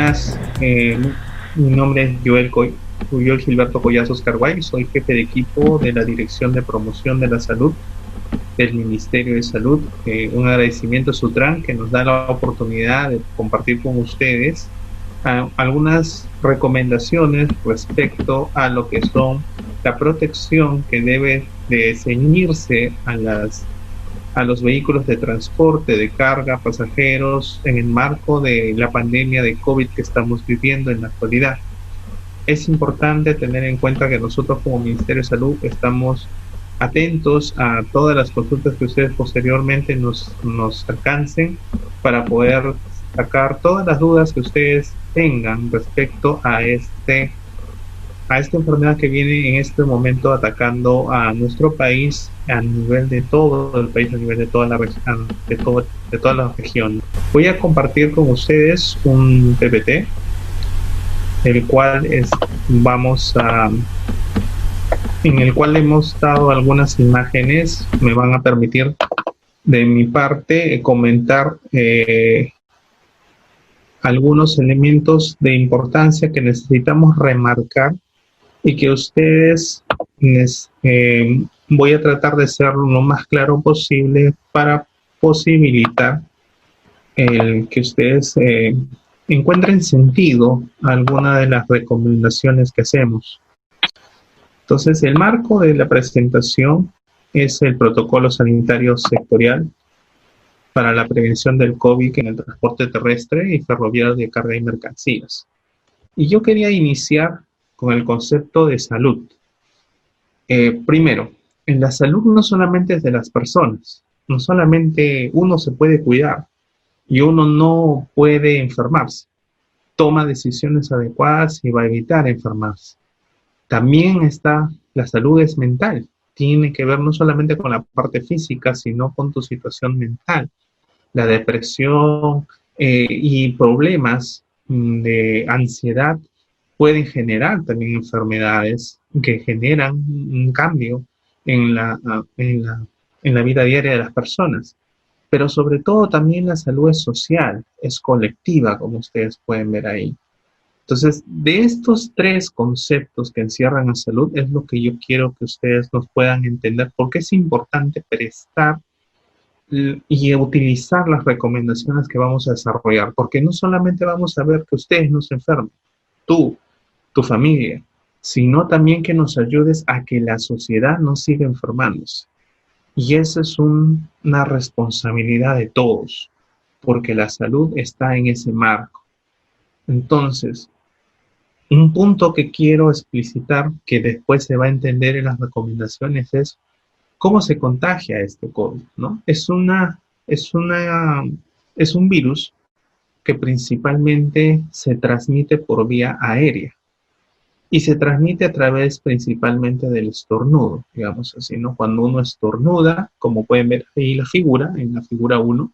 buenas. Mi nombre es Joel Gilberto Collazos Carguay. Soy jefe de equipo de la Dirección de Promoción de la Salud del Ministerio de Salud. Un agradecimiento a Sutran que nos da la oportunidad de compartir con ustedes algunas recomendaciones respecto a lo que son la protección que debe de ceñirse a los vehículos de transporte de carga, pasajeros, en el marco de la pandemia de COVID que estamos viviendo en la actualidad. Es importante tener en cuenta que nosotros como Ministerio de Salud estamos atentos a todas las consultas que ustedes posteriormente nos alcancen para poder sacar todas las dudas que ustedes tengan respecto a esta enfermedad que viene en este momento atacando a nuestro país a nivel de todo el país, a nivel de toda la región, de toda la región. Voy a compartir con ustedes un PPT, el cual en el cual hemos dado algunas imágenes. Me van a permitir de mi parte comentar algunos elementos de importancia que necesitamos remarcar y que ustedes voy a tratar de ser lo más claro posible para posibilitar el que ustedes encuentren sentido a alguna de las recomendaciones que hacemos. Entonces, el marco de la presentación es el protocolo sanitario sectorial para la prevención del COVID en el transporte terrestre y ferroviario de carga y mercancías. Y yo quería iniciar con el concepto de salud. Primero, en la salud no solamente es de las personas, no solamente uno se puede cuidar y uno no puede enfermarse, toma decisiones adecuadas y va a evitar enfermarse. También la salud es mental, tiene que ver no solamente con la parte física, sino con tu situación mental. La depresión y problemas de ansiedad pueden generar también enfermedades que generan un cambio en la vida diaria de las personas. Pero sobre todo también la salud es social, es colectiva, como ustedes pueden ver ahí. Entonces, de estos tres conceptos que encierran la salud es lo que yo quiero que ustedes nos puedan entender, porque es importante prestar y utilizar las recomendaciones que vamos a desarrollar, porque no solamente vamos a ver que ustedes no se enfermen, tú, tu familia, sino también que nos ayudes a que la sociedad no siga enfermándose. Y esa es una responsabilidad de todos, porque la salud está en ese marco. Entonces, un punto que quiero explicitar, que después se va a entender en las recomendaciones, es cómo se contagia este COVID, ¿no? Es un virus que principalmente se transmite por vía aérea y se transmite a través principalmente del estornudo, digamos así, ¿no? Cuando uno estornuda, como pueden ver ahí en la figura 1,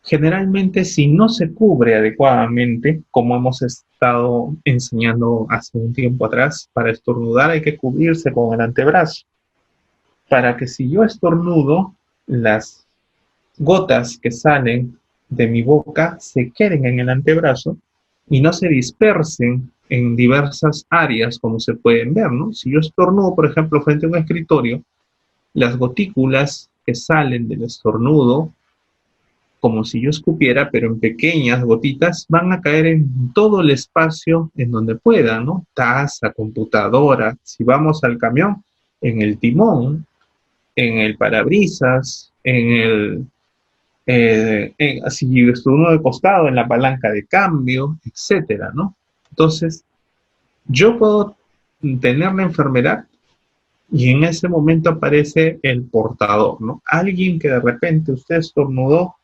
generalmente si no se cubre adecuadamente, como hemos estado enseñando hace un tiempo atrás, para estornudar hay que cubrirse con el antebrazo, para que si yo estornudo, las gotas que salen de mi boca se queden en el antebrazo y no se dispersen en diversas áreas como se pueden ver, ¿no? Si yo estornudo, por ejemplo, frente a un escritorio, las gotículas que salen del estornudo, como si yo escupiera, pero en pequeñas gotitas, van a caer en todo el espacio en donde pueda, ¿no? Taza, computadora, si vamos al camión, en el timón, en el parabrisas, si estornudo de costado, en la palanca de cambio, etcétera, ¿no? Entonces, yo puedo tener la enfermedad y en ese momento aparece el portador, ¿no? Alguien que de repente usted estornudó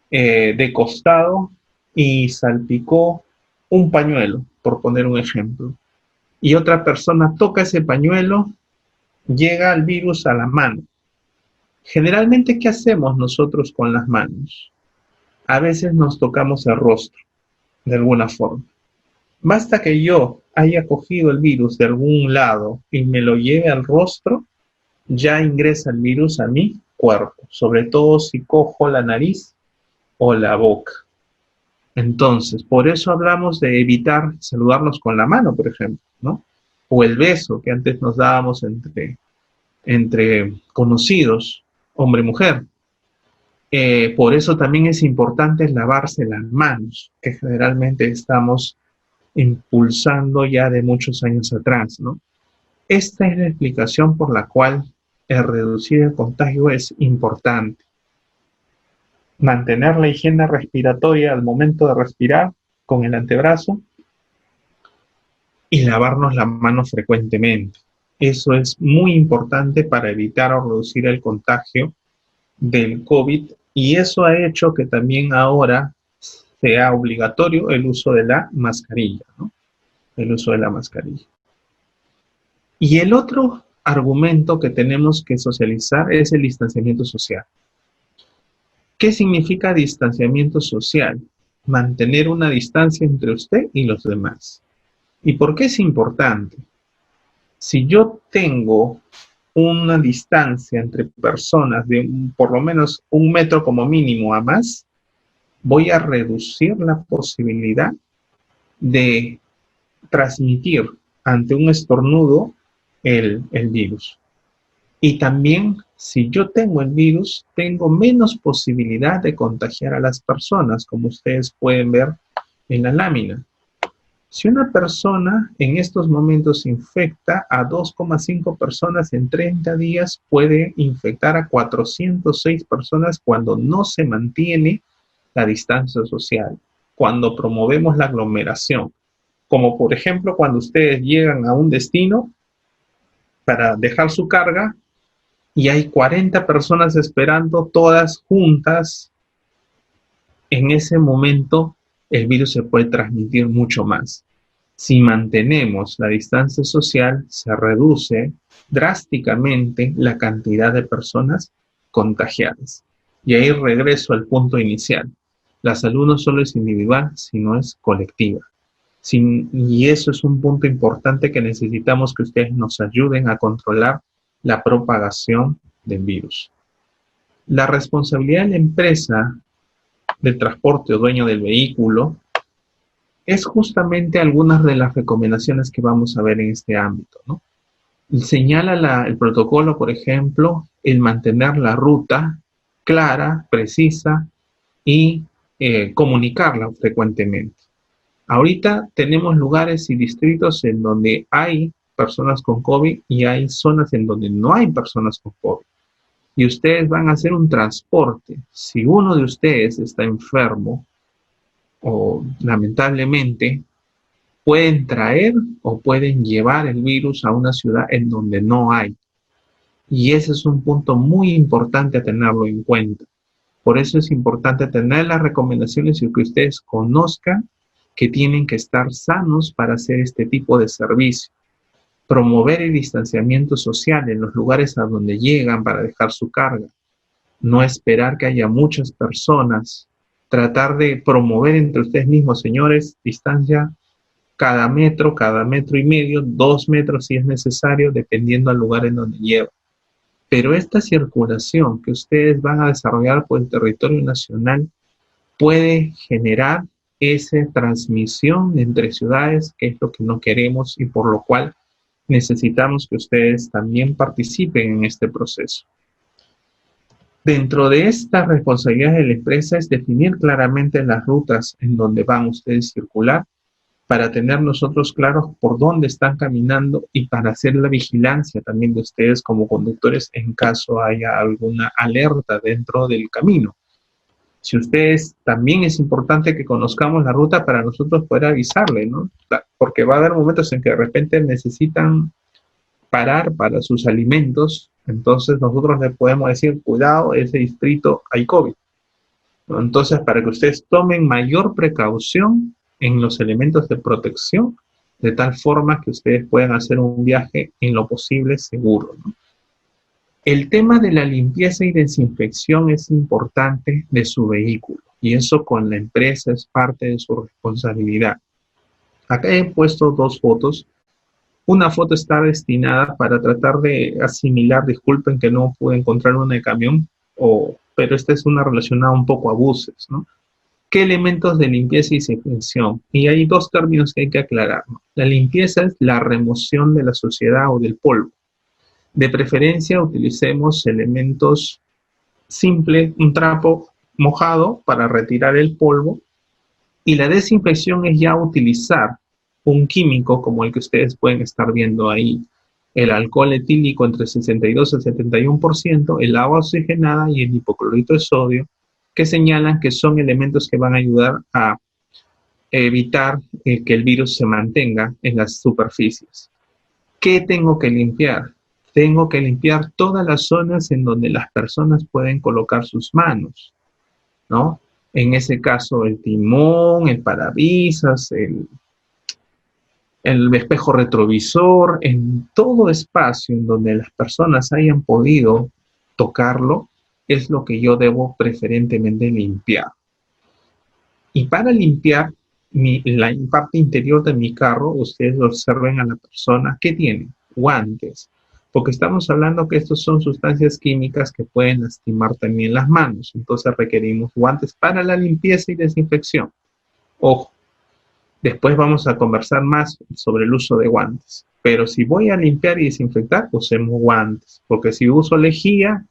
de costado y salpicó un pañuelo, por poner un ejemplo, y otra persona toca ese pañuelo, llega el virus a la mano. Generalmente, ¿qué hacemos nosotros con las manos? A veces nos tocamos el rostro, de alguna forma. Basta que yo haya cogido el virus de algún lado y me lo lleve al rostro, ya ingresa el virus a mi cuerpo, sobre todo si cojo la nariz o la boca. Entonces, por eso hablamos de evitar saludarnos con la mano, por ejemplo, ¿no? O el beso que antes nos dábamos entre conocidos, hombre y mujer. Por eso también es importante lavarse las manos, que generalmente estamos impulsando ya de muchos años atrás, ¿no? Esta es la explicación por la cual el reducir el contagio es importante. Mantener la higiene respiratoria al momento de respirar con el antebrazo y lavarnos las manos frecuentemente. Eso es muy importante para evitar o reducir el contagio del COVID, y eso ha hecho que también ahora sea obligatorio el uso de la mascarilla, ¿no? El uso de la mascarilla. Y el otro argumento que tenemos que socializar es el distanciamiento social. ¿Qué significa distanciamiento social? Mantener una distancia entre usted y los demás. ¿Y por qué es importante? Si yo tengo una distancia entre personas de por lo menos 1 metro como mínimo a más, voy a reducir la posibilidad de transmitir ante un estornudo el virus. Y también, si yo tengo el virus, tengo menos posibilidad de contagiar a las personas, como ustedes pueden ver en la lámina. Si una persona en estos momentos infecta a 2,5 personas en 30 días, puede infectar a 406 personas cuando no se mantiene la distancia social, cuando promovemos la aglomeración. Como por ejemplo cuando ustedes llegan a un destino para dejar su carga y hay 40 personas esperando todas juntas. En ese momento el virus se puede transmitir mucho más. Si mantenemos la distancia social, se reduce drásticamente la cantidad de personas contagiadas. Y ahí regreso al punto inicial. La salud no solo es individual, sino es colectiva. Y eso es un punto importante que necesitamos que ustedes nos ayuden a controlar la propagación del virus. La responsabilidad de la empresa del transporte o dueño del vehículo es justamente algunas de las recomendaciones que vamos a ver en este ámbito, ¿no? Señala el protocolo, por ejemplo, el mantener la ruta clara, precisa y comunicarla frecuentemente. Ahorita tenemos lugares y distritos en donde hay personas con COVID y hay zonas en donde no hay personas con COVID. Y ustedes van a hacer un transporte. Si uno de ustedes está enfermo, o lamentablemente, pueden traer o pueden llevar el virus a una ciudad en donde no hay. Y ese es un punto muy importante a tenerlo en cuenta. Por eso es importante tener las recomendaciones y que ustedes conozcan que tienen que estar sanos para hacer este tipo de servicio. Promover el distanciamiento social en los lugares a donde llegan para dejar su carga. No esperar que haya muchas personas. Tratar de promover entre ustedes mismos, señores, distancia cada metro y medio, 2 metros si es necesario, dependiendo del lugar en donde llevan. Pero esta circulación que ustedes van a desarrollar por el territorio nacional puede generar esa transmisión entre ciudades, que es lo que no queremos y por lo cual necesitamos que ustedes también participen en este proceso. Dentro de esta responsabilidad de la empresa es definir claramente las rutas en donde van ustedes a circular para tener nosotros claros por dónde están caminando y para hacer la vigilancia también de ustedes como conductores en caso haya alguna alerta dentro del camino. Si ustedes, también es importante que conozcamos la ruta para nosotros poder avisarle, ¿no? Porque va a haber momentos en que de repente necesitan parar para sus alimentos, entonces nosotros les podemos decir, cuidado, ese distrito hay COVID, ¿no? Entonces, para que ustedes tomen mayor precaución en los elementos de protección, de tal forma que ustedes puedan hacer un viaje en lo posible seguro, ¿no? El tema de la limpieza y desinfección es importante de su vehículo y eso con la empresa es parte de su responsabilidad. Acá he puesto 2 fotos. Una foto está destinada para tratar de asimilar, disculpen que no pude encontrar una de camión, pero esta es una relacionada un poco a buses, ¿no? ¿Qué elementos de limpieza y desinfección? Y hay dos términos que hay que aclarar, ¿no? La limpieza es la remoción de la suciedad o del polvo. De preferencia utilicemos elementos simples, un trapo mojado para retirar el polvo, y la desinfección es ya utilizar un químico como el que ustedes pueden estar viendo ahí, el alcohol etílico entre 62 y 71%, el agua oxigenada y el hipoclorito de sodio, que señalan que son elementos que van a ayudar a evitar que el virus se mantenga en las superficies. ¿Qué tengo que limpiar? Tengo que limpiar todas las zonas en donde las personas pueden colocar sus manos, ¿no? En ese caso, el timón, el parabrisas, el espejo retrovisor, en todo espacio en donde las personas hayan podido tocarlo, es lo que yo debo preferentemente limpiar. Y para limpiar la parte interior de mi carro, ustedes observen a la persona que tiene guantes, porque estamos hablando que estos son sustancias químicas que pueden lastimar también las manos, entonces requerimos guantes para la limpieza y desinfección. Ojo, después vamos a conversar más sobre el uso de guantes, pero si voy a limpiar y desinfectar, usemos guantes, porque si uso lejía,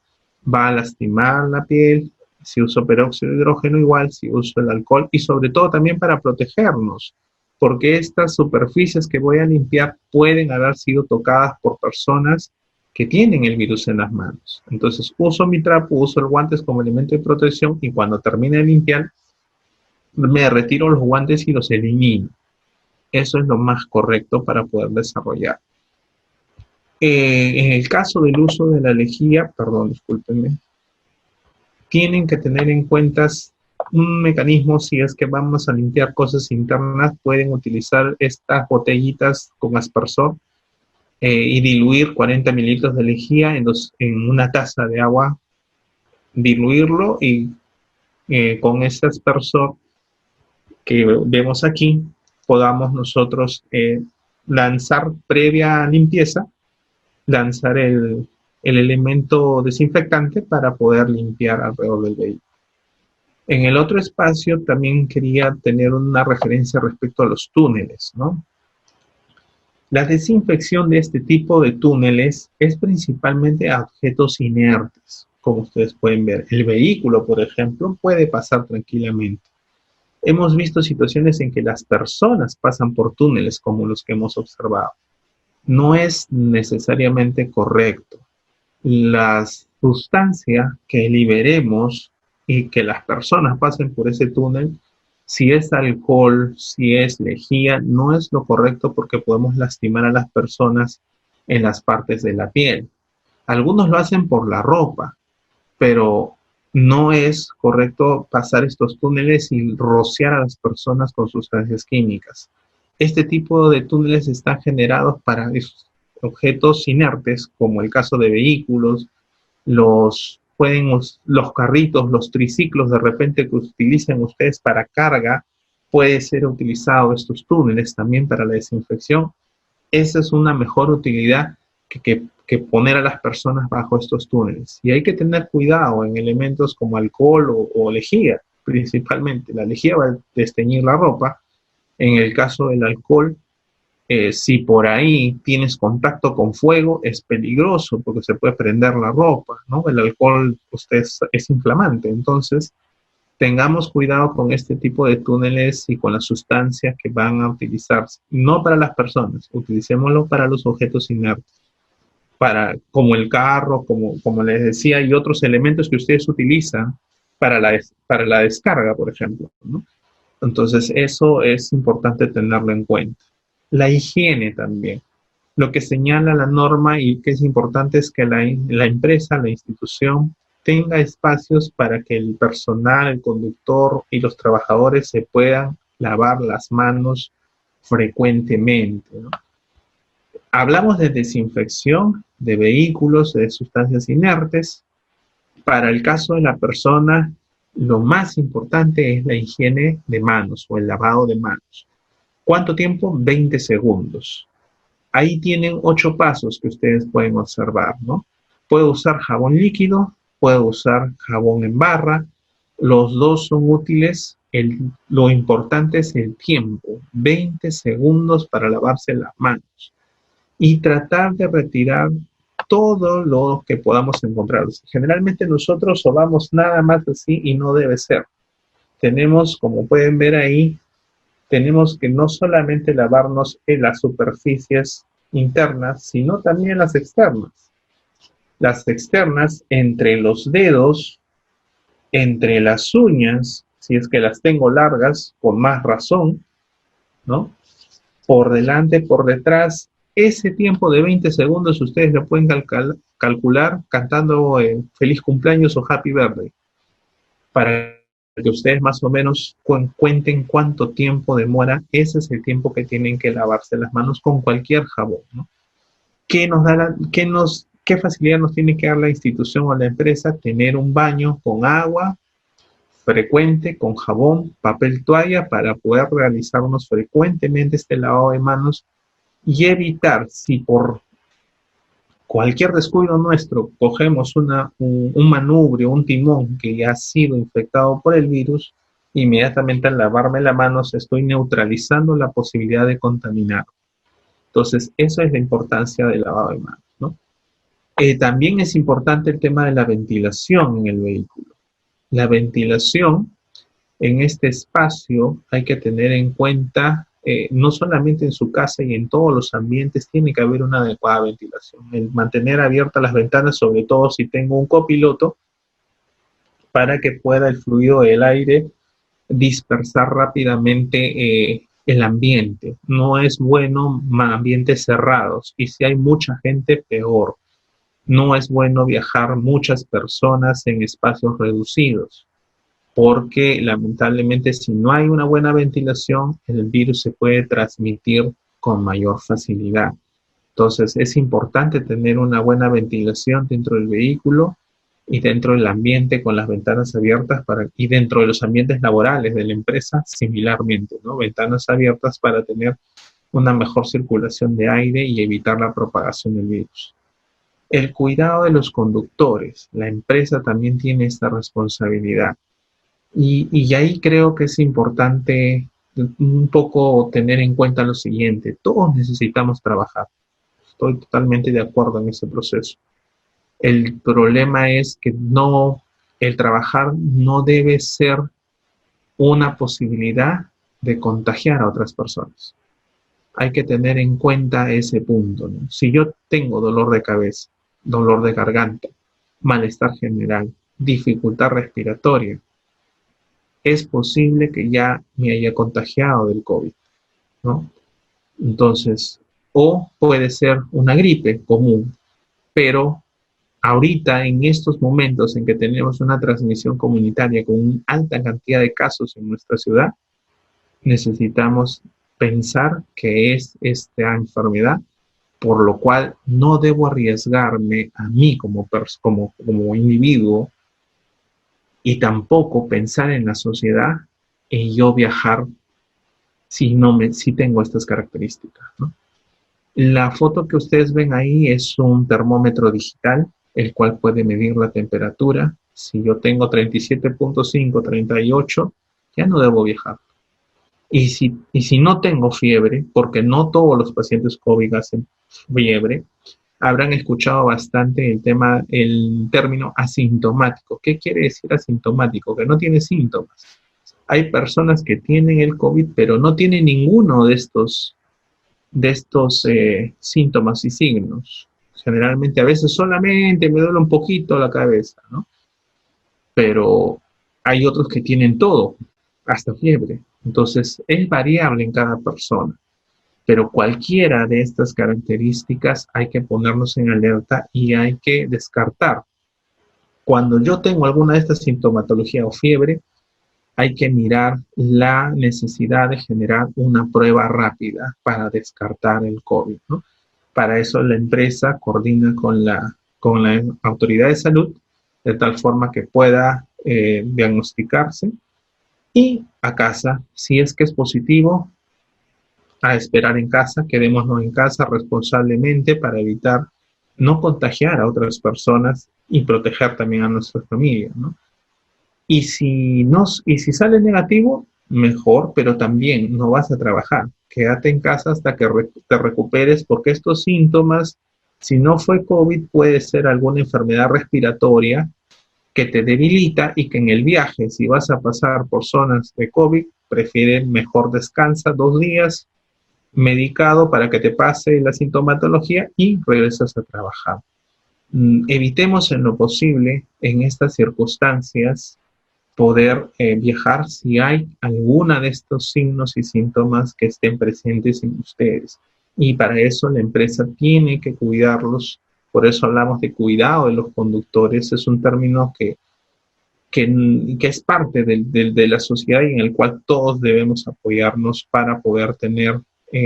va a lastimar la piel. Si uso peróxido de hidrógeno, igual, si uso el alcohol, y sobre todo también para protegernos, porque estas superficies que voy a limpiar pueden haber sido tocadas por personas que tienen el virus en las manos. Entonces uso mi trapo, uso el guantes como elemento de protección, y cuando termine de limpiar, me retiro los guantes y los elimino. Eso es lo más correcto para poder desarrollar. En el caso del uso de la lejía, perdón, discúlpenme, tienen que tener en cuenta un mecanismo. Si es que vamos a limpiar cosas internas, pueden utilizar estas botellitas con aspersor y diluir 40 mililitros de lejía en una taza de agua, diluirlo, y con ese aspersor que vemos aquí, podamos nosotros lanzar previa limpieza, lanzar el elemento desinfectante para poder limpiar alrededor del vehículo. En el otro espacio también quería tener una referencia respecto a los túneles, ¿no? La desinfección de este tipo de túneles es principalmente a objetos inertes, como ustedes pueden ver. El vehículo, por ejemplo, puede pasar tranquilamente. Hemos visto situaciones en que las personas pasan por túneles como los que hemos observado. No es necesariamente correcto. La sustancia que liberemos y que las personas pasen por ese túnel, si es alcohol, si es lejía, no es lo correcto, porque podemos lastimar a las personas en las partes de la piel. Algunos lo hacen por la ropa, pero no es correcto pasar estos túneles y rociar a las personas con sustancias químicas. Este tipo de túneles están generados para objetos inertes, como el caso de vehículos, los carritos, los triciclos de repente que utilicen ustedes para carga, puede ser utilizado estos túneles también para la desinfección. Esa es una mejor utilidad que poner a las personas bajo estos túneles. Y hay que tener cuidado en elementos como alcohol o lejía, principalmente. La lejía va a desteñir la ropa. En el caso del alcohol, si por ahí tienes contacto con fuego, es peligroso porque se puede prender la ropa, ¿no? El alcohol es inflamante. Entonces, tengamos cuidado con este tipo de túneles y con las sustancias que van a utilizarse. No para las personas, utilicémoslo para los objetos inertes, como el carro, como les decía, y otros elementos que ustedes utilizan para la descarga, por ejemplo, ¿no? Entonces, eso es importante tenerlo en cuenta. La higiene también. Lo que señala la norma y que es importante es que la empresa, la institución, tenga espacios para que el personal, el conductor y los trabajadores se puedan lavar las manos frecuentemente, ¿no? Hablamos de desinfección de vehículos, de sustancias inertes. Para el caso de la persona, lo más importante es la higiene de manos o el lavado de manos. ¿Cuánto tiempo? 20 segundos. Ahí tienen 8 pasos que ustedes pueden observar, ¿no? Puedo usar jabón líquido, puedo usar jabón en barra, Los dos son útiles, lo importante es el tiempo, 20 segundos para lavarse las manos y tratar de retirar todo lo que podamos encontrar. Generalmente nosotros sobamos nada más así y no debe ser. Tenemos, como pueden ver ahí, tenemos que no solamente lavarnos en las superficies internas, sino también las externas. Las externas entre los dedos, entre las uñas, si es que las tengo largas, con más razón, ¿no? Por delante, por detrás. Ese tiempo de 20 segundos ustedes lo pueden calcular cantando feliz cumpleaños o happy birthday, para que ustedes más o menos cuenten cuánto tiempo demora. Ese es el tiempo que tienen que lavarse las manos con cualquier jabón, ¿no? ¿Qué facilidad nos tiene que dar la institución o la empresa? Tener un baño con agua frecuente, con jabón, papel toalla, para poder realizarnos frecuentemente este lavado de manos y evitar, si por cualquier descuido nuestro cogemos un manubrio, un timón que ya ha sido infectado por el virus, inmediatamente al lavarme las manos estoy neutralizando la posibilidad de contaminar. Entonces, eso es la importancia del lavado de manos, ¿no? También es importante el tema de la ventilación en el vehículo. La ventilación en este espacio hay que tener en cuenta, no solamente en su casa y en todos los ambientes, tiene que haber una adecuada ventilación. El mantener abiertas las ventanas, sobre todo si tengo un copiloto, para que pueda el fluido del aire dispersar rápidamente el ambiente. No es bueno ambientes cerrados, y si hay mucha gente, peor. No es bueno viajar muchas personas en espacios reducidos, porque lamentablemente si no hay una buena ventilación, el virus se puede transmitir con mayor facilidad. Entonces es importante tener una buena ventilación dentro del vehículo y dentro del ambiente con las ventanas abiertas y dentro de los ambientes laborales de la empresa similarmente, ¿no? Ventanas abiertas para tener una mejor circulación de aire y evitar la propagación del virus. El cuidado de los conductores. La empresa también tiene esta responsabilidad. Y ahí creo que es importante un poco tener en cuenta lo siguiente: todos necesitamos trabajar. Estoy totalmente de acuerdo en ese proceso. El problema es que el trabajar no debe ser una posibilidad de contagiar a otras personas. Hay que tener en cuenta ese punto, ¿no? Si yo tengo dolor de cabeza, dolor de garganta, malestar general, dificultad respiratoria, es posible que ya me haya contagiado del COVID, ¿no? Entonces, o puede ser una gripe común, pero ahorita, en estos momentos en que tenemos una transmisión comunitaria con una alta cantidad de casos en nuestra ciudad, necesitamos pensar que es esta enfermedad, por lo cual no debo arriesgarme a mí como individuo, y tampoco pensar en la sociedad en yo viajar si tengo estas características, ¿no? La foto que ustedes ven ahí es un termómetro digital, el cual puede medir la temperatura. Si yo tengo 37.5, 38, ya no debo viajar. Y si no tengo fiebre, porque no todos los pacientes COVID hacen fiebre, habrán escuchado bastante el término asintomático. ¿Qué quiere decir asintomático? Que no tiene síntomas. Hay personas que tienen el COVID, pero no tienen ninguno de estos síntomas y signos. Generalmente, a veces solamente me duele un poquito la cabeza, ¿no? Pero hay otros que tienen todo, hasta fiebre. Entonces, es variable en cada persona. Pero cualquiera de estas características hay que ponernos en alerta y hay que descartar. Cuando yo tengo alguna de estas sintomatologías o fiebre, hay que mirar la necesidad de generar una prueba rápida para descartar el COVID, ¿no? Para eso la empresa coordina con la autoridad de salud, de tal forma que pueda diagnosticarse, y a casa, si es que es positivo, a esperar en casa, quedémonos en casa responsablemente para evitar no contagiar a otras personas y proteger también a nuestra familia, ¿no? Y si sale negativo, mejor, pero también no vas a trabajar. Quédate en casa hasta que te recuperes, porque estos síntomas, si no fue COVID, puede ser alguna enfermedad respiratoria que te debilita y que en el viaje, si vas a pasar por zonas de COVID, prefiere mejor descansa 2 días medicado para que te pase la sintomatología y regresas a trabajar. Evitemos en lo posible en estas circunstancias poder viajar si hay alguna de estos signos y síntomas que estén presentes en ustedes. Y para eso la empresa tiene que cuidarlos. Por eso hablamos de cuidado de los conductores. Es un término que es parte de la sociedad y en el cual todos debemos apoyarnos para poder tener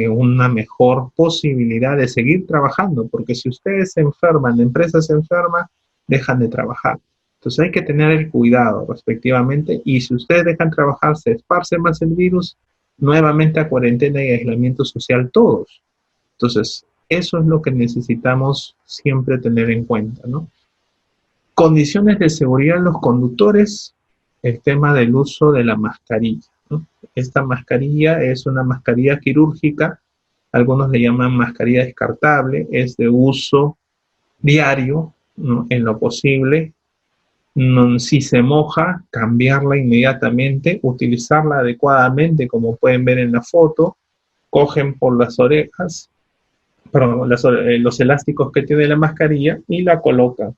una mejor posibilidad de seguir trabajando, porque si ustedes se enferman, la empresa se enferma, dejan de trabajar. Entonces hay que tener el cuidado respectivamente y si ustedes dejan trabajar, se esparce más el virus, nuevamente a cuarentena y aislamiento social todos. Entonces, eso es lo que necesitamos siempre tener en cuenta, ¿no? Condiciones de seguridad en los conductores, el tema del uso de la mascarilla, ¿no? Esta mascarilla es una mascarilla quirúrgica, algunos le llaman mascarilla descartable, es de uso diario, ¿no? En lo posible. Si se moja, cambiarla inmediatamente, utilizarla adecuadamente, como pueden ver en la foto, cogen por las orejas, perdón, los elásticos que tiene la mascarilla y la colocan.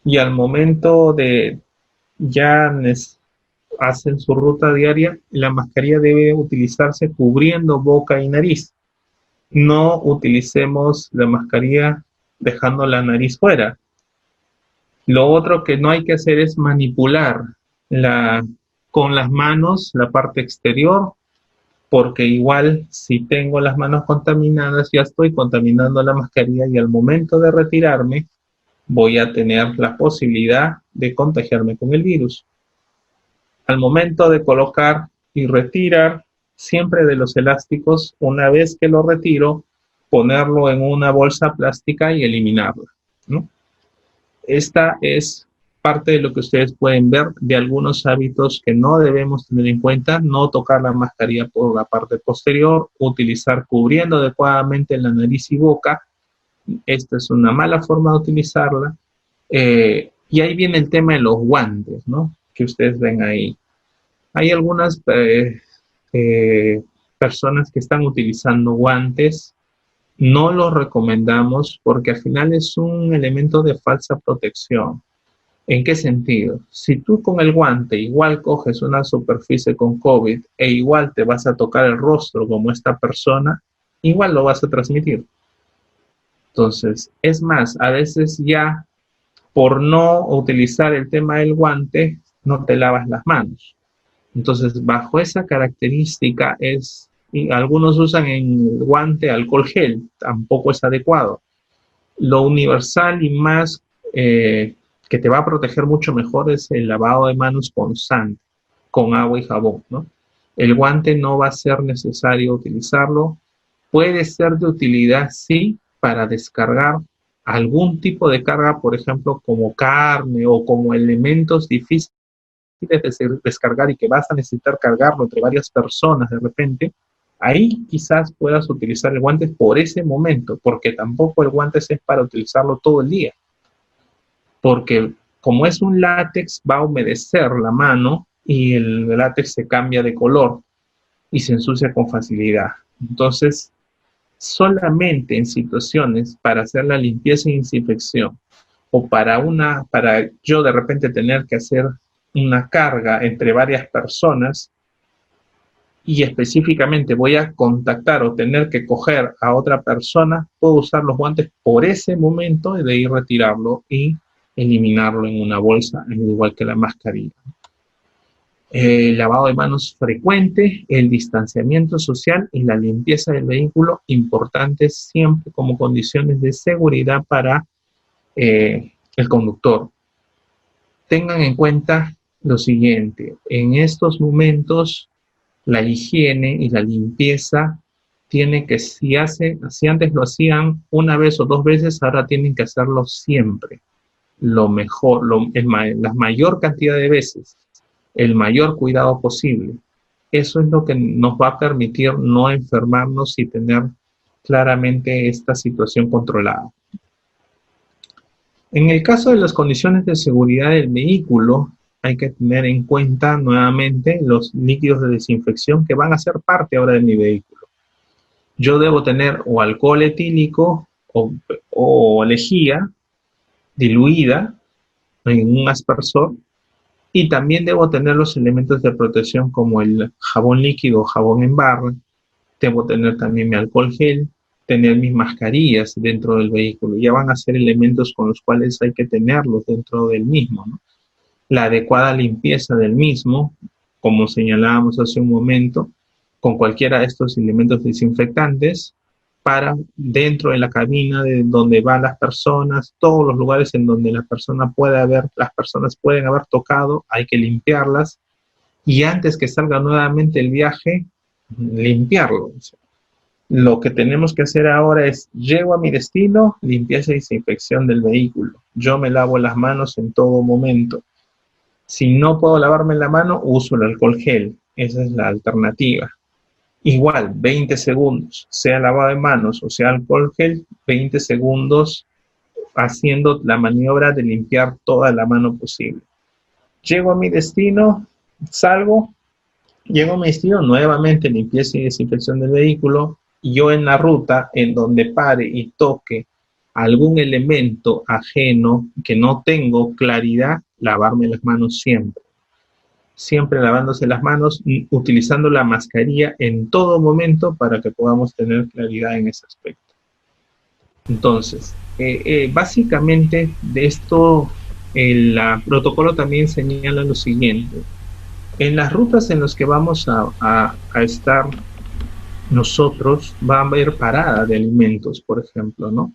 Y al momento de ya hacen su ruta diaria, la mascarilla debe utilizarse cubriendo boca y nariz. No utilicemos la mascarilla dejando la nariz fuera. Lo otro que no hay que hacer es manipular con las manos la parte exterior, porque igual si tengo las manos contaminadas, ya estoy contaminando la mascarilla y al momento de retirarme voy a tener la posibilidad de contagiarme con el virus. Al momento de colocar y retirar siempre de los elásticos, una vez que lo retiro, ponerlo en una bolsa plástica y eliminarla, ¿no? Esta es parte de lo que ustedes pueden ver de algunos hábitos que no debemos tener en cuenta: no tocar la mascarilla por la parte posterior, utilizar cubriendo adecuadamente la nariz y boca. Esta es una mala forma de utilizarla. Y ahí viene el tema de los guantes, ¿no? Que ustedes ven ahí. Hay algunas personas que están utilizando guantes. No los recomendamos porque al final es un elemento de falsa protección. ¿En qué sentido? Si tú con el guante igual coges una superficie con COVID e igual te vas a tocar el rostro como esta persona, igual lo vas a transmitir. Entonces, es más, a veces ya por no utilizar el tema del guante, no te lavas las manos. Entonces, bajo esa característica y algunos usan en el guante alcohol gel, tampoco es adecuado. Lo universal y más que te va a proteger mucho mejor es el lavado de manos constante, con agua y jabón, ¿no? El guante no va a ser necesario utilizarlo. Puede ser de utilidad, sí, para descargar algún tipo de carga, por ejemplo, como carne o como elementos difíciles de descargar y que vas a necesitar cargarlo entre varias personas de repente. Ahí quizás puedas utilizar el guante por ese momento, porque tampoco el guante es para utilizarlo todo el día. Porque como es un látex, va a humedecer la mano y el látex se cambia de color y se ensucia con facilidad. Entonces, solamente en situaciones para hacer la limpieza y desinfección o para yo de repente tener que hacer una carga entre varias personas y específicamente voy a contactar o tener que coger a otra persona, puedo usar los guantes por ese momento y de ahí retirarlo y eliminarlo en una bolsa, al igual que la mascarilla. El lavado de manos frecuente, el distanciamiento social y la limpieza del vehículo, importantes siempre como condiciones de seguridad para el conductor. Tengan en cuenta lo siguiente: en estos momentos la higiene y la limpieza tiene que, si antes lo hacían una vez o 2 veces, ahora tienen que hacerlo siempre. lo mejor, la mayor cantidad de veces, el mayor cuidado posible. Eso es lo que nos va a permitir no enfermarnos y tener claramente esta situación controlada. En el caso de las condiciones de seguridad del vehículo, hay que tener en cuenta nuevamente los líquidos de desinfección que van a ser parte ahora de mi vehículo. Yo debo tener o alcohol etílico o lejía diluida en un aspersor, y también debo tener los elementos de protección como el jabón líquido o jabón en barra. Debo tener también mi alcohol gel, tener mis mascarillas dentro del vehículo. Ya van a ser elementos con los cuales hay que tenerlos dentro del mismo, ¿no? La adecuada limpieza del mismo, como señalábamos hace un momento, con cualquiera de estos elementos desinfectantes, para dentro de la cabina de donde van las personas, todos los lugares en donde las personas pueden haber tocado, hay que limpiarlas, y antes que salga nuevamente el viaje, limpiarlo. Lo que tenemos que hacer ahora es, llego a mi destino, limpieza y desinfección del vehículo. Yo me lavo las manos en todo momento. Si no puedo lavarme la mano, uso el alcohol gel. Esa es la alternativa. Igual, 20 segundos, sea lavado de manos o sea alcohol gel, 20 segundos haciendo la maniobra de limpiar toda la mano posible. Llego a mi destino, llego a mi destino, nuevamente limpieza y desinfección del vehículo. Yo en la ruta, en donde pare y toque algún elemento ajeno que no tengo claridad, lavarme las manos siempre. Siempre lavándose las manos y utilizando la mascarilla en todo momento para que podamos tener claridad en ese aspecto. Entonces, básicamente de esto, el protocolo también señala lo siguiente. En las rutas en las que vamos a estar nosotros, va a haber parada de alimentos, por ejemplo, ¿no?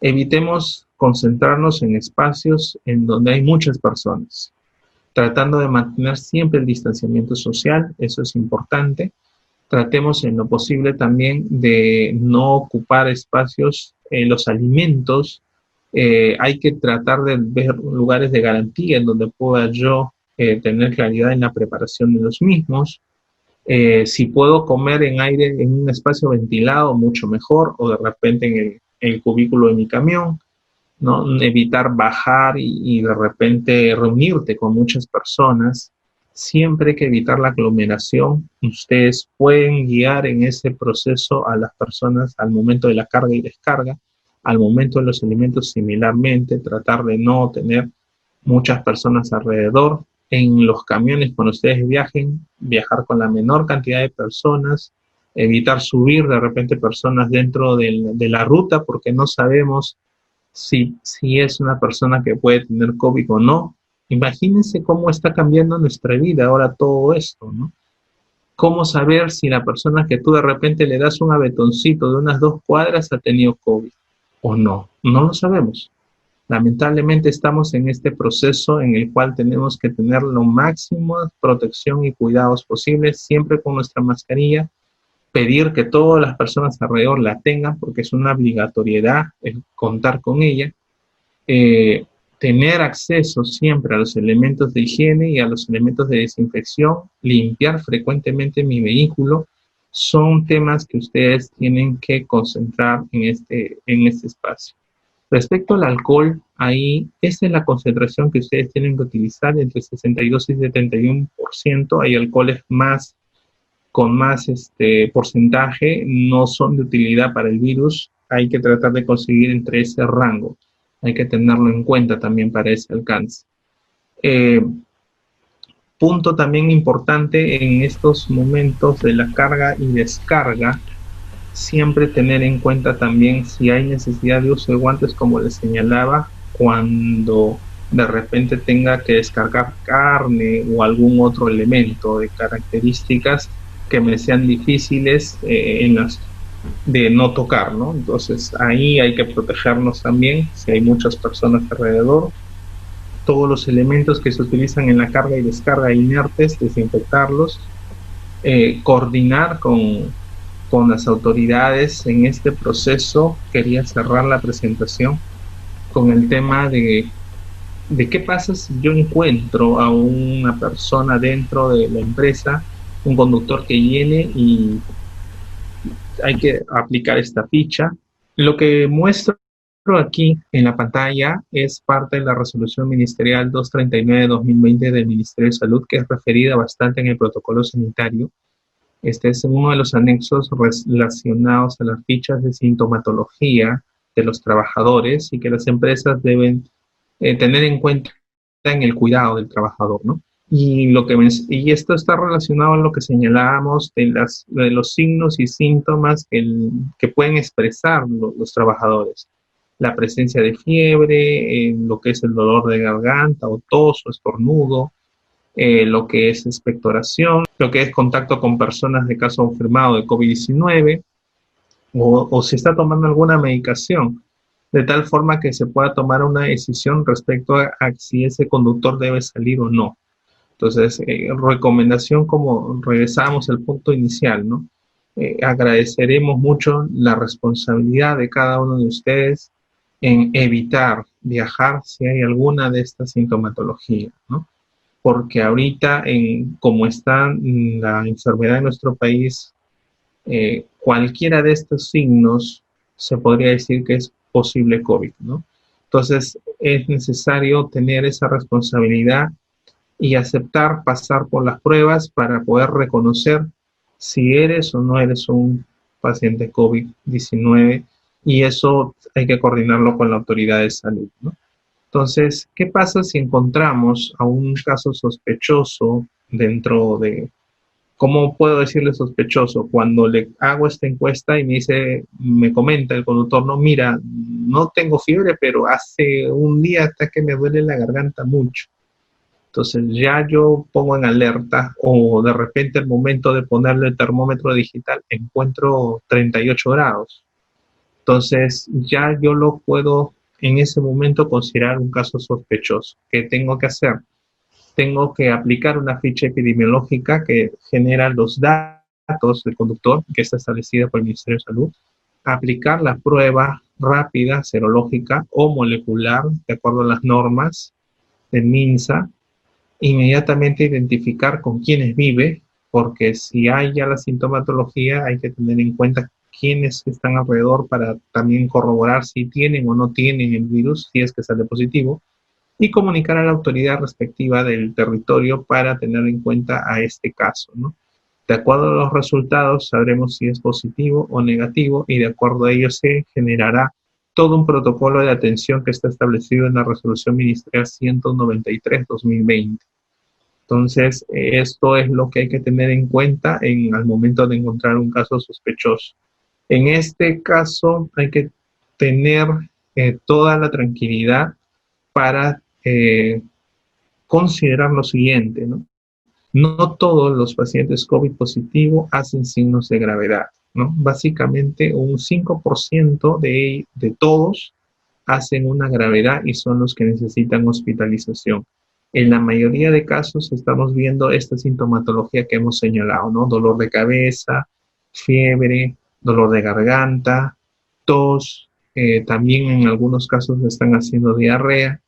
Evitemos concentrarnos en espacios en donde hay muchas personas, tratando de mantener siempre el distanciamiento social, eso es importante. Tratemos en lo posible también de no ocupar espacios, los alimentos, hay que tratar de ver lugares de garantía en donde pueda yo tener claridad en la preparación de los mismos. Si puedo comer en aire, en un espacio ventilado, mucho mejor, o de repente en el cubículo de mi camión, ¿no? Evitar bajar y de repente reunirte con muchas personas. Siempre hay que evitar la aglomeración. Ustedes pueden guiar en ese proceso a las personas al momento de la carga y descarga, al momento de los alimentos similarmente, tratar de no tener muchas personas alrededor. En los camiones, cuando ustedes viajar con la menor cantidad de personas, evitar subir de repente personas dentro de la ruta, porque no sabemos si es una persona que puede tener COVID o no. Imagínense cómo está cambiando nuestra vida ahora todo esto, ¿no? ¿Cómo saber si la persona que tú de repente le das un avetoncito de unas 2 cuadras ha tenido COVID o no? No lo sabemos. Lamentablemente estamos en este proceso en el cual tenemos que tener lo máximo de protección y cuidados posibles, siempre con nuestra mascarilla, pedir que todas las personas alrededor la tengan porque es una obligatoriedad contar con ella, tener acceso siempre a los elementos de higiene y a los elementos de desinfección, limpiar frecuentemente mi vehículo, son temas que ustedes tienen que concentrar en este espacio. Respecto al alcohol, ahí esa es la concentración que ustedes tienen que utilizar, entre 62 y 71%. Hay alcoholes con más porcentaje, no son de utilidad para el virus. Hay que tratar de conseguir entre ese rango. Hay que tenerlo en cuenta también para ese alcance. Punto también importante en estos momentos de la carga y descarga, siempre tener en cuenta también si hay necesidad de uso de guantes, como les señalaba, cuando de repente tenga que descargar carne o algún otro elemento de características que me sean difíciles de no tocar, ¿no? Entonces ahí hay que protegernos también si hay muchas personas alrededor. Todos los elementos que se utilizan en la carga y descarga inertes, desinfectarlos, coordinar con las autoridades en este proceso. Quería cerrar la presentación con el tema de de qué pasa si yo encuentro a una persona dentro de la empresa, un conductor que viene y hay que aplicar esta ficha. Lo que muestro aquí en la pantalla es parte de la resolución ministerial 239-2020 del Ministerio de Salud, que es referida bastante en el protocolo sanitario. Este es uno de los anexos relacionados a las fichas de sintomatología de los trabajadores y que las empresas deben tener en cuenta en el cuidado del trabajador, ¿no? Y esto está relacionado a lo que señalábamos de los signos y síntomas que pueden expresar los trabajadores. La presencia de fiebre, lo que es el dolor de garganta o tos o estornudo, lo que es expectoración, lo que es contacto con personas de caso confirmado de COVID-19 o si está tomando alguna medicación, de tal forma que se pueda tomar una decisión respecto a si ese conductor debe salir o no. Entonces, recomendación como regresamos al punto inicial, ¿no? Agradeceremos mucho la responsabilidad de cada uno de ustedes en evitar viajar si hay alguna de estas sintomatologías, ¿no? Porque ahorita, como está la enfermedad en nuestro país, cualquiera de estos signos se podría decir que es posible COVID, ¿no? Entonces, es necesario tener esa responsabilidad y aceptar pasar por las pruebas para poder reconocer si eres o no eres un paciente COVID-19 y eso hay que coordinarlo con la autoridad de salud, ¿no? Entonces, ¿qué pasa si encontramos a un caso sospechoso dentro de, ¿cómo puedo decirle sospechoso? Cuando le hago esta encuesta y me comenta el conductor, no, mira, no tengo fiebre, pero hace un día hasta que me duele la garganta mucho. Entonces ya yo pongo en alerta o de repente al momento de ponerle el termómetro digital encuentro 38 grados. Entonces ya yo lo puedo en ese momento considerar un caso sospechoso. ¿Qué tengo que hacer? Tengo que aplicar una ficha epidemiológica que genera los datos del conductor, que está establecida por el Ministerio de Salud, aplicar la prueba rápida, serológica o molecular, de acuerdo a las normas del MINSA, inmediatamente identificar con quiénes vive, porque si hay ya la sintomatología, hay que tener en cuenta quiénes están alrededor para también corroborar si tienen o no tienen el virus, si es que sale positivo, y comunicar a la autoridad respectiva del territorio para tener en cuenta a este caso, ¿no? De acuerdo a los resultados, sabremos si es positivo o negativo y de acuerdo a ello se generará todo un protocolo de atención que está establecido en la Resolución Ministerial 193-2020. Entonces, esto es lo que hay que tener en cuenta al momento de encontrar un caso sospechoso. En este caso, hay que tener toda la tranquilidad para considerar lo siguiente, ¿no? No todos los pacientes COVID positivo hacen signos de gravedad, ¿no? Básicamente, un 5% de todos hacen una gravedad y son los que necesitan hospitalización. En la mayoría de casos estamos viendo esta sintomatología que hemos señalado, ¿no? Dolor de cabeza, fiebre, dolor de garganta, tos, también en algunos casos están haciendo diarrea.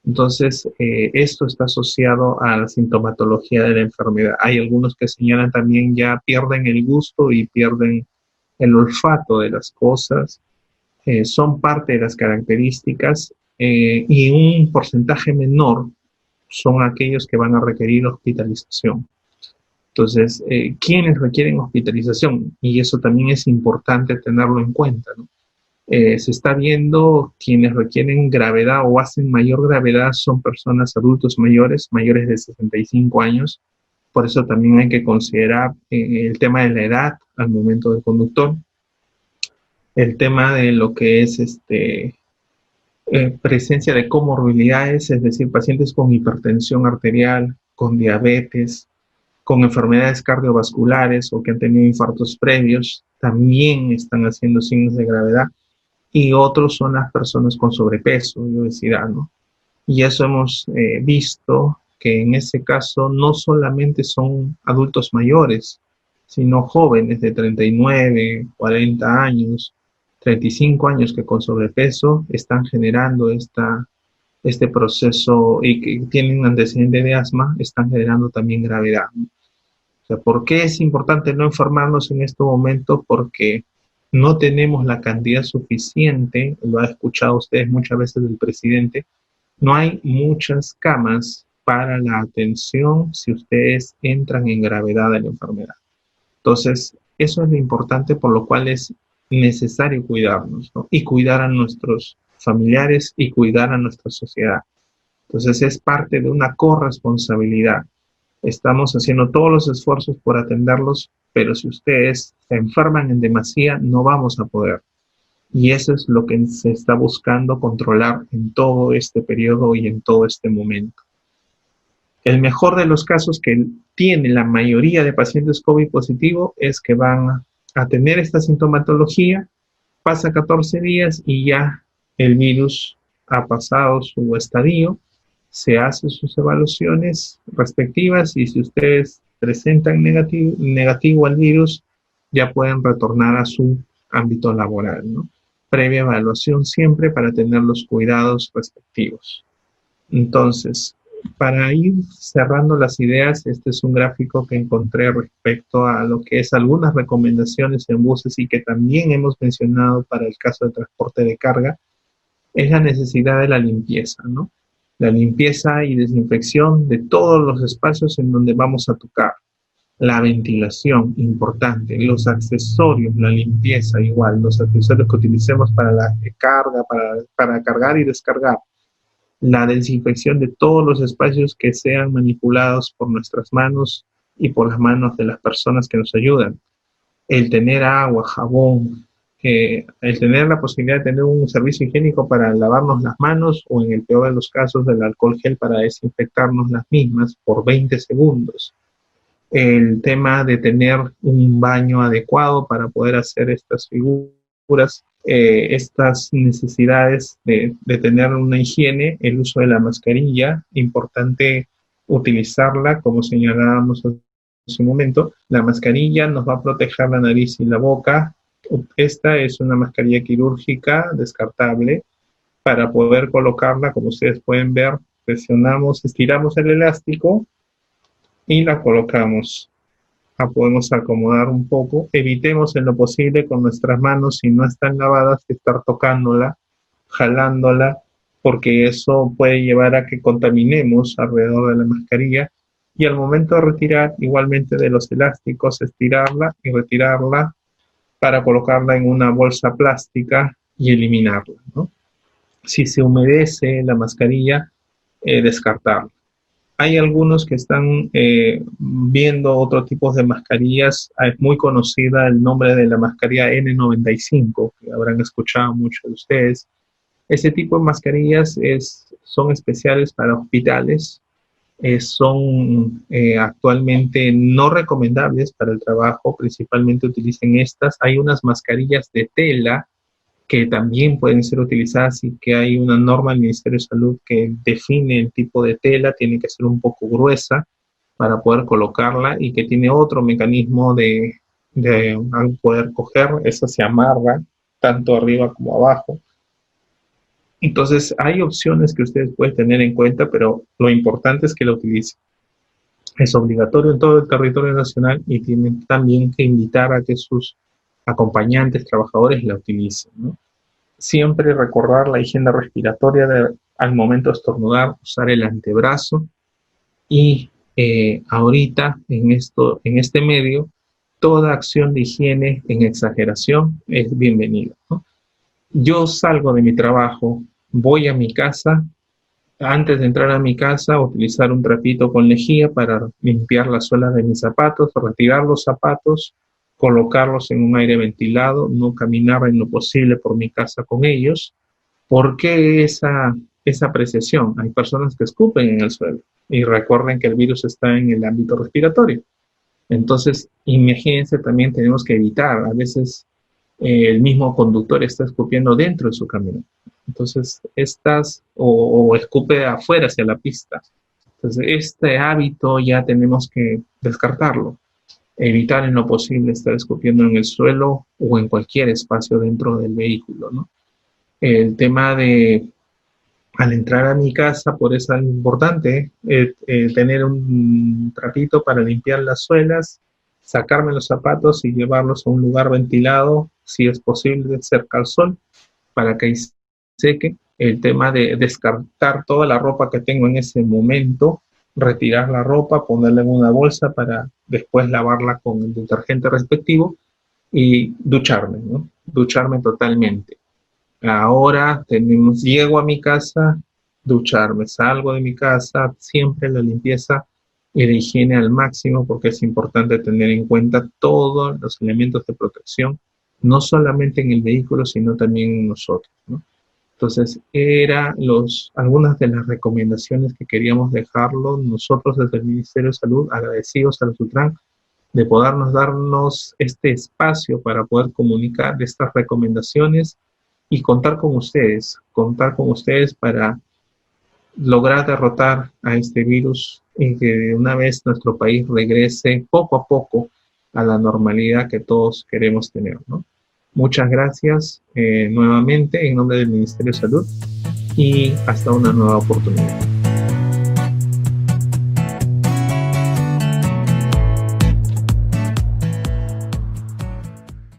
Entonces, esto está asociado a la sintomatología de la enfermedad. Hay algunos que señalan también ya pierden el gusto y pierden el olfato de las cosas. Son parte de las características y un porcentaje menor son aquellos que van a requerir hospitalización. Entonces, ¿quiénes requieren hospitalización? Y eso también es importante tenerlo en cuenta, ¿no? Se está viendo quienes requieren gravedad o hacen mayor gravedad son personas adultos mayores, mayores de 65 años. Por eso también hay que considerar el tema de la edad al momento del conductor, el tema de lo que es presencia de comorbilidades, es decir, pacientes con hipertensión arterial, con diabetes, con enfermedades cardiovasculares o que han tenido infartos previos, también están haciendo signos de gravedad. Y otros son las personas con sobrepeso y obesidad, ¿no? Y eso hemos visto que en ese caso no solamente son adultos mayores, sino jóvenes de 39, 40 años, 35 años que con sobrepeso están generando este proceso y que tienen un antecedente de asma, están generando también gravedad, ¿no? O sea, ¿por qué es importante no enfermarnos en este momento? Porque no tenemos la cantidad suficiente, lo ha escuchado ustedes muchas veces del presidente, no hay muchas camas para la atención si ustedes entran en gravedad de la enfermedad. Entonces, eso es lo importante por lo cual es necesario cuidarnos, ¿no? Y cuidar a nuestros familiares y cuidar a nuestra sociedad. Entonces, es parte de una corresponsabilidad. Estamos haciendo todos los esfuerzos por atenderlos, pero si ustedes se enferman en demasía, no vamos a poder. Y eso es lo que se está buscando controlar en todo este periodo y en todo este momento. El mejor de los casos que tiene la mayoría de pacientes COVID positivo es que van a tener esta sintomatología, pasa 14 días y ya el virus ha pasado su estadio, se hacen sus evaluaciones respectivas y si ustedes presentan negativo al virus, ya pueden retornar a su ámbito laboral, ¿no? Previa evaluación siempre para tener los cuidados respectivos. Entonces, para ir cerrando las ideas, este es un gráfico que encontré respecto a lo que es algunas recomendaciones en buses y que también hemos mencionado para el caso de transporte de carga, es la necesidad de la limpieza, ¿no? La limpieza y desinfección de todos los espacios en donde vamos a tocar. La ventilación, importante. Los accesorios, la limpieza, igual. Los accesorios que utilicemos para la carga, para cargar y descargar. La desinfección de todos los espacios que sean manipulados por nuestras manos y por las manos de las personas que nos ayudan. El tener agua, jabón, el tener la posibilidad de tener un servicio higiénico para lavarnos las manos o en el peor de los casos del alcohol gel para desinfectarnos las mismas por 20 segundos. El tema de tener un baño adecuado para poder hacer estas figuras, estas necesidades de tener una higiene, el uso de la mascarilla, importante utilizarla, como señalábamos hace un momento. La mascarilla nos va a proteger la nariz y la boca. Esta es una mascarilla quirúrgica descartable. Para poder colocarla, como ustedes pueden ver, presionamos, estiramos el elástico y la colocamos. La podemos acomodar un poco. Evitemos en lo posible con nuestras manos, si no están lavadas, estar tocándola, jalándola, porque eso puede llevar a que contaminemos alrededor de la mascarilla. Y al momento de retirar, igualmente de los elásticos, estirarla y retirarla para colocarla en una bolsa plástica y eliminarla, ¿no? Si se humedece la mascarilla, descartarla. Hay algunos que están viendo otro tipo de mascarillas. Es muy conocida el nombre de la mascarilla N95, que habrán escuchado muchos de ustedes. Ese tipo de mascarillas son especiales para hospitales, son actualmente no recomendables para el trabajo, principalmente utilicen estas. Hay unas mascarillas de tela que también pueden ser utilizadas y que hay una norma del Ministerio de Salud que define el tipo de tela, tiene que ser un poco gruesa para poder colocarla y que tiene otro mecanismo de poder coger, esa se amarra tanto arriba como abajo. Entonces hay opciones que ustedes pueden tener en cuenta, pero lo importante es que la utilicen. Es obligatorio en todo el territorio nacional y tienen también que invitar a que sus acompañantes, trabajadores la utilicen, ¿no? Siempre recordar la higiene respiratoria al momento de estornudar, usar el antebrazo y ahorita en este medio, toda acción de higiene en exageración es bienvenida, ¿no? Yo salgo de mi trabajo, voy a mi casa, antes de entrar a mi casa, utilizar un trapito con lejía para limpiar las suelas de mis zapatos, retirar los zapatos, colocarlos en un aire ventilado, no caminar en lo posible por mi casa con ellos. ¿Por qué esa apreciación? Hay personas que escupen en el suelo y recuerden que el virus está en el ámbito respiratorio. Entonces, imagínense, también tenemos que evitar, a veces el mismo conductor está escupiendo dentro de su camión. Entonces, o escupe afuera hacia la pista. Entonces, este hábito ya tenemos que descartarlo. Evitar en lo posible estar escupiendo en el suelo o en cualquier espacio dentro del vehículo, ¿no? El tema de Al entrar a mi casa, por eso es importante tener un trapito para limpiar las suelas, sacarme los zapatos y llevarlos a un lugar ventilado, si es posible, cerca al sol, para que seque. El tema de descartar toda la ropa que tengo en ese momento, retirar la ropa, ponerla en una bolsa para después lavarla con el detergente respectivo y ducharme, ¿no? Ducharme totalmente. Ahora llego a mi casa, ducharme, salgo de mi casa, siempre la limpieza y la higiene al máximo porque es importante tener en cuenta todos los elementos de protección, no solamente en el vehículo, sino también en nosotros, ¿no? Entonces, eran algunas de las recomendaciones que queríamos dejarlo nosotros desde el Ministerio de Salud, agradecidos a la Sutran de podernos darnos este espacio para poder comunicar estas recomendaciones y contar con ustedes para lograr derrotar a este virus y que de una vez nuestro país regrese poco a poco a la normalidad que todos queremos tener, ¿no? Muchas gracias nuevamente en nombre del Ministerio de Salud y hasta una nueva oportunidad.